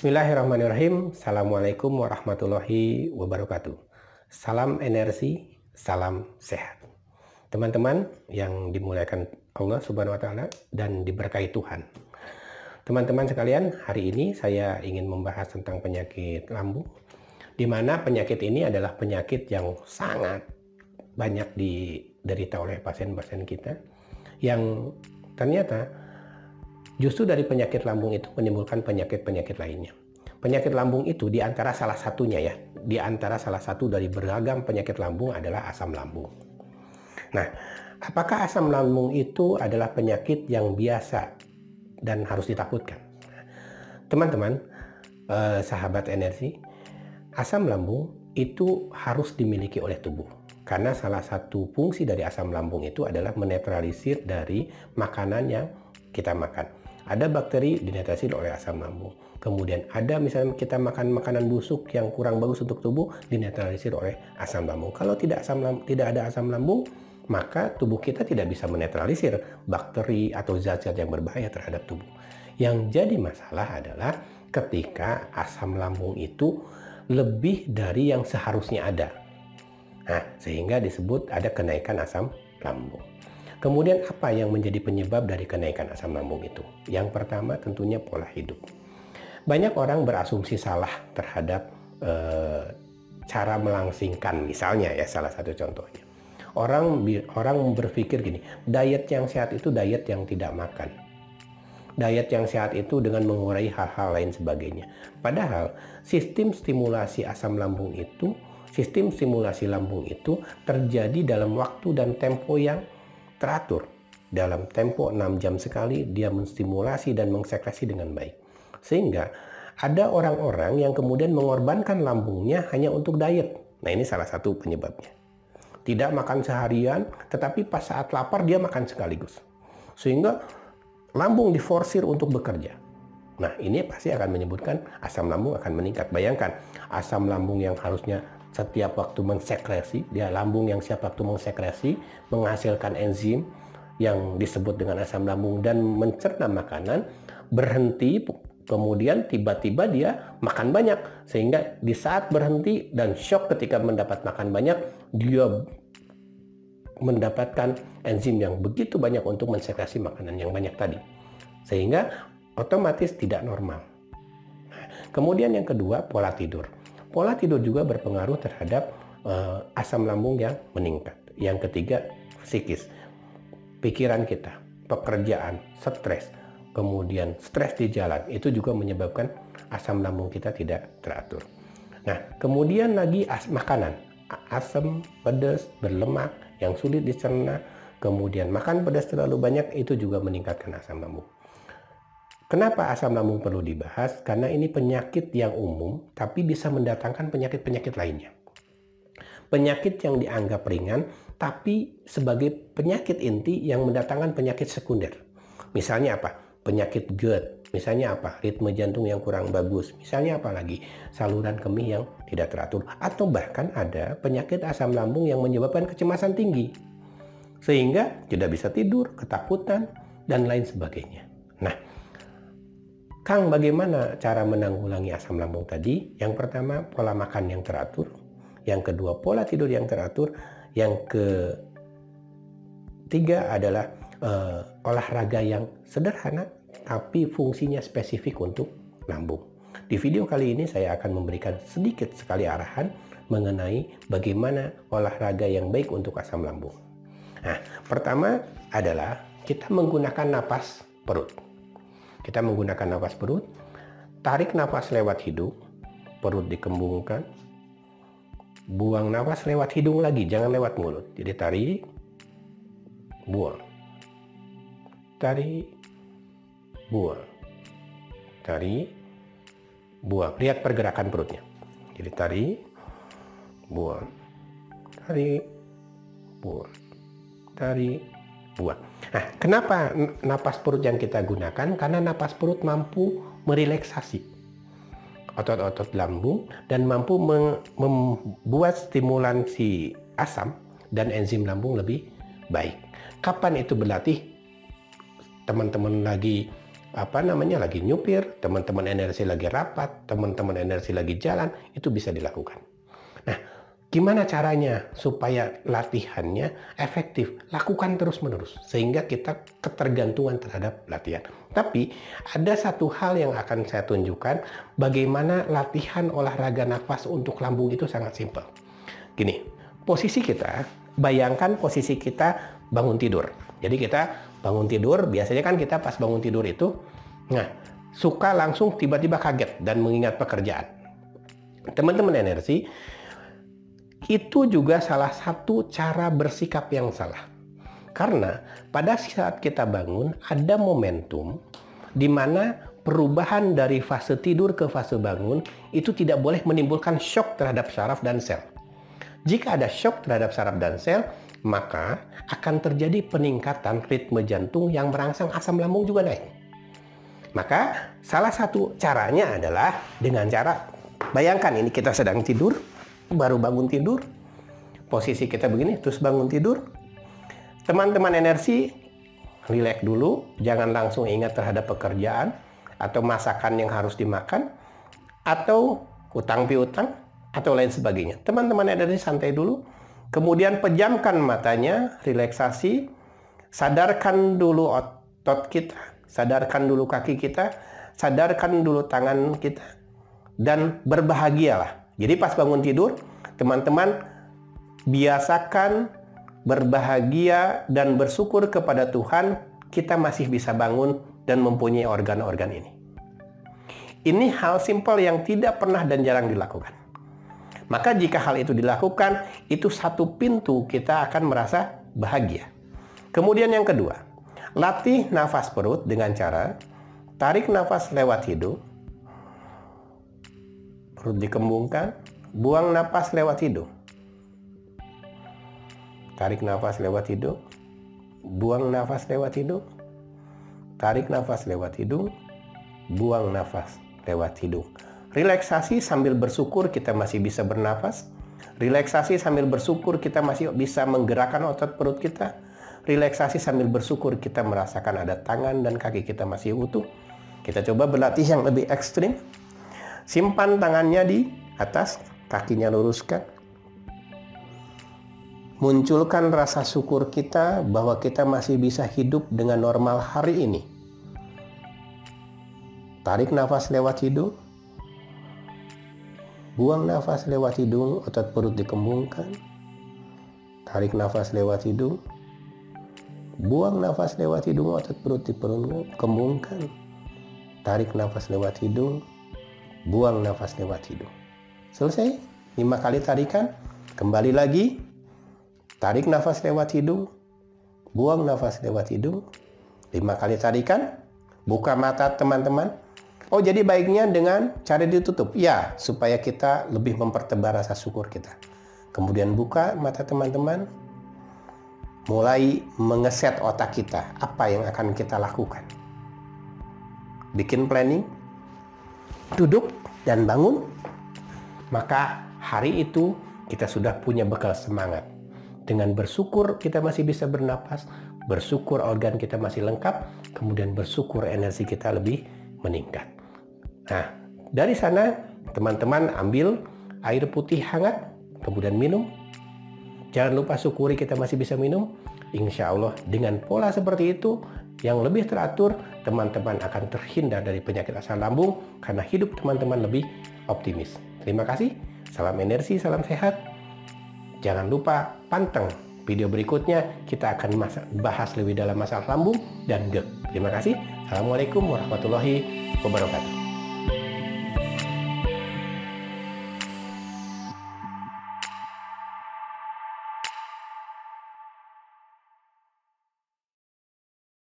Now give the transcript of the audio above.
Bismillahirrahmanirrahim. Assalamualaikum warahmatullahi wabarakatuh. Salam energi, salam sehat. Teman-teman yang dimuliakan Allah Subhanahu wa taala dan diberkahi Tuhan. Teman-teman sekalian, hari ini saya ingin membahas tentang penyakit lambung, di mana penyakit ini adalah penyakit yang sangat banyak diderita oleh pasien-pasien kita, yang ternyata justru dari penyakit lambung itu menimbulkan penyakit-penyakit lainnya. Penyakit lambung itu di antara salah satunya ya, di antara salah satu dari beragam penyakit lambung adalah asam lambung. Nah, apakah asam lambung itu adalah penyakit yang biasa dan harus ditakutkan? Teman-teman, sahabat energi, asam lambung itu harus dimiliki oleh tubuh. Karena salah satu fungsi dari asam lambung itu adalah menetralisir dari makanan yang kita makan. Ada bakteri dinetralisir oleh asam lambung. Kemudian ada misalnya kita makan makanan busuk yang kurang bagus untuk tubuh, dinetralisir oleh asam lambung. Kalau tidak ada asam lambung, maka tubuh kita tidak bisa menetralisir bakteri atau zat-zat yang berbahaya terhadap tubuh. Yang jadi masalah adalah ketika asam lambung itu lebih dari yang seharusnya ada. Nah, sehingga disebut ada kenaikan asam lambung. Kemudian apa yang menjadi penyebab dari kenaikan asam lambung itu? Yang pertama tentunya pola hidup. Banyak orang berasumsi salah terhadap cara melangsingkan, misalnya ya salah satu contohnya. Orang berpikir gini, diet yang sehat itu diet yang tidak makan. Diet yang sehat itu dengan mengurangi hal-hal lain sebagainya. Padahal sistem stimulasi asam lambung itu, sistem stimulasi lambung itu terjadi dalam waktu dan tempo yang teratur. Dalam tempo 6 jam sekali dia menstimulasi dan mengsekresi dengan baik. Sehingga ada orang-orang yang kemudian mengorbankan lambungnya hanya untuk diet. Nah, ini salah satu penyebabnya. Tidak makan seharian, tetapi pas saat lapar dia makan sekaligus. Sehingga lambung diforsir untuk bekerja. Nah, ini pasti akan menyebabkan asam lambung akan meningkat. Bayangkan, asam lambung yang harusnya setiap waktu mensekresi, dia lambung yang setiap waktu mensekresi, menghasilkan enzim yang disebut dengan asam lambung dan mencerna makanan, berhenti, kemudian tiba-tiba dia makan banyak, sehingga di saat berhenti dan shock ketika mendapat makan banyak, dia mendapatkan enzim yang begitu banyak untuk mensekresi makanan yang banyak tadi, sehingga otomatis tidak normal. Kemudian yang kedua, pola tidur. Pola tidur juga berpengaruh terhadap asam lambung yang meningkat. Yang ketiga, psikis. Pikiran kita, pekerjaan, stres, kemudian stres di jalan, itu juga menyebabkan asam lambung kita tidak teratur. Nah, kemudian lagi makanan. Asam, pedas, berlemak, yang sulit dicerna, kemudian makan pedas terlalu banyak, itu juga meningkatkan asam lambung. Kenapa asam lambung perlu dibahas? Karena ini penyakit yang umum, tapi bisa mendatangkan penyakit-penyakit lainnya. Penyakit yang dianggap ringan, tapi sebagai penyakit inti yang mendatangkan penyakit sekunder. Misalnya apa? Penyakit GERD. Misalnya apa? Ritme jantung yang kurang bagus. Misalnya apa lagi? Saluran kemih yang tidak teratur. Atau bahkan ada penyakit asam lambung yang menyebabkan kecemasan tinggi. Sehingga tidak bisa tidur, ketakutan, dan lain sebagainya. Nah, Kang, bagaimana cara menanggulangi asam lambung tadi? Yang pertama, pola makan yang teratur. Yang kedua, pola tidur yang teratur. Yang ketiga adalah olahraga yang sederhana, tapi fungsinya spesifik untuk lambung. Di video kali ini saya akan memberikan sedikit sekali arahan mengenai bagaimana olahraga yang baik untuk asam lambung. Nah, pertama adalah kita menggunakan napas perut. Kita menggunakan napas perut, tarik napas lewat hidung, perut dikembungkan, buang napas lewat hidung lagi, jangan lewat mulut. Jadi tarik, buang, tarik, buang, tarik, buang. Lihat pergerakan perutnya. Jadi tarik, buang, tarik, buang, tarik, buang. Nah, kenapa napas perut yang kita gunakan? Karena napas perut mampu merelaksasi otot-otot lambung dan mampu membuat stimulansi asam dan enzim lambung lebih baik. Kapan itu berlatih? Teman-teman lagi lagi nyupir, teman-teman energi lagi rapat, teman-teman energi lagi jalan, itu bisa dilakukan. Nah, gimana caranya supaya latihannya efektif? Lakukan terus-menerus, sehingga kita ketergantungan terhadap latihan. Tapi, ada satu hal yang akan saya tunjukkan, bagaimana latihan olahraga nafas untuk lambung itu sangat simpel. Gini, posisi kita, bayangkan posisi kita bangun tidur. Jadi kita bangun tidur, biasanya kan kita pas bangun tidur itu, suka langsung tiba-tiba kaget dan mengingat pekerjaan. Teman-teman energi, itu juga salah satu cara bersikap yang salah. Karena pada saat kita bangun, ada momentum di mana perubahan dari fase tidur ke fase bangun itu tidak boleh menimbulkan shock terhadap saraf dan sel. Jika ada shock terhadap saraf dan sel, maka akan terjadi peningkatan ritme jantung yang merangsang asam lambung juga naik. Maka salah satu caranya adalah dengan cara, bayangkan ini kita sedang tidur, baru bangun tidur, posisi kita begini, terus bangun tidur. Teman-teman energi, rileks dulu, jangan langsung ingat terhadap pekerjaan, atau masakan yang harus dimakan, atau utang piutang, atau lain sebagainya. Teman-teman energi santai dulu, kemudian pejamkan matanya, relaksasi, sadarkan dulu otot kita, sadarkan dulu kaki kita, sadarkan dulu tangan kita, dan berbahagialah. Jadi pas bangun tidur, teman-teman biasakan berbahagia dan bersyukur kepada Tuhan, kita masih bisa bangun dan mempunyai organ-organ ini. Ini hal simpel yang tidak pernah dan jarang dilakukan. Maka jika hal itu dilakukan, itu satu pintu kita akan merasa bahagia. Kemudian yang kedua, latih nafas perut dengan cara tarik nafas lewat hidung, perut dikembungkan, buang nafas lewat hidung. Tarik nafas lewat hidung, buang nafas lewat hidung, tarik nafas lewat hidung, buang nafas lewat hidung. Relaksasi sambil bersyukur kita masih bisa bernafas. Relaksasi sambil bersyukur kita masih bisa menggerakkan otot perut kita. Relaksasi sambil bersyukur kita merasakan ada tangan dan kaki kita masih utuh. Kita coba berlatih yang lebih ekstrim. Simpan tangannya di atas, kakinya luruskan. Munculkan rasa syukur kita bahwa kita masih bisa hidup dengan normal hari ini. Tarik nafas lewat hidung. Buang nafas lewat hidung, otot perut dikembungkan. Tarik nafas lewat hidung. Buang nafas lewat hidung, otot perut dikembungkan. Tarik nafas lewat hidung. Buang nafas lewat hidung. Selesai. 5 kali tarikan. Kembali lagi. Tarik nafas lewat hidung. Buang nafas lewat hidung. 5 kali tarikan. Buka mata teman-teman. Oh, jadi baiknya dengan cara ditutup. Ya, supaya kita lebih mempertebal rasa syukur kita. Kemudian buka mata teman-teman. Mulai mengeset otak kita. Apa yang akan kita lakukan. Bikin planning. Duduk dan bangun. Maka hari itu kita sudah punya bekal semangat. Dengan bersyukur kita masih bisa bernapas. Bersyukur organ kita masih lengkap. Kemudian bersyukur energi kita lebih meningkat. Nah, dari sana teman-teman ambil air putih hangat, kemudian minum. Jangan lupa syukuri kita masih bisa minum. Insya Allah dengan pola seperti itu yang lebih teratur, teman-teman akan terhindar dari penyakit asam lambung karena hidup teman-teman lebih optimis. Terima kasih, salam energi, salam sehat. Jangan lupa panteng video berikutnya, kita akan bahas lebih dalam masalah lambung dan GERD. Terima kasih. Assalamualaikum warahmatullahi wabarakatuh.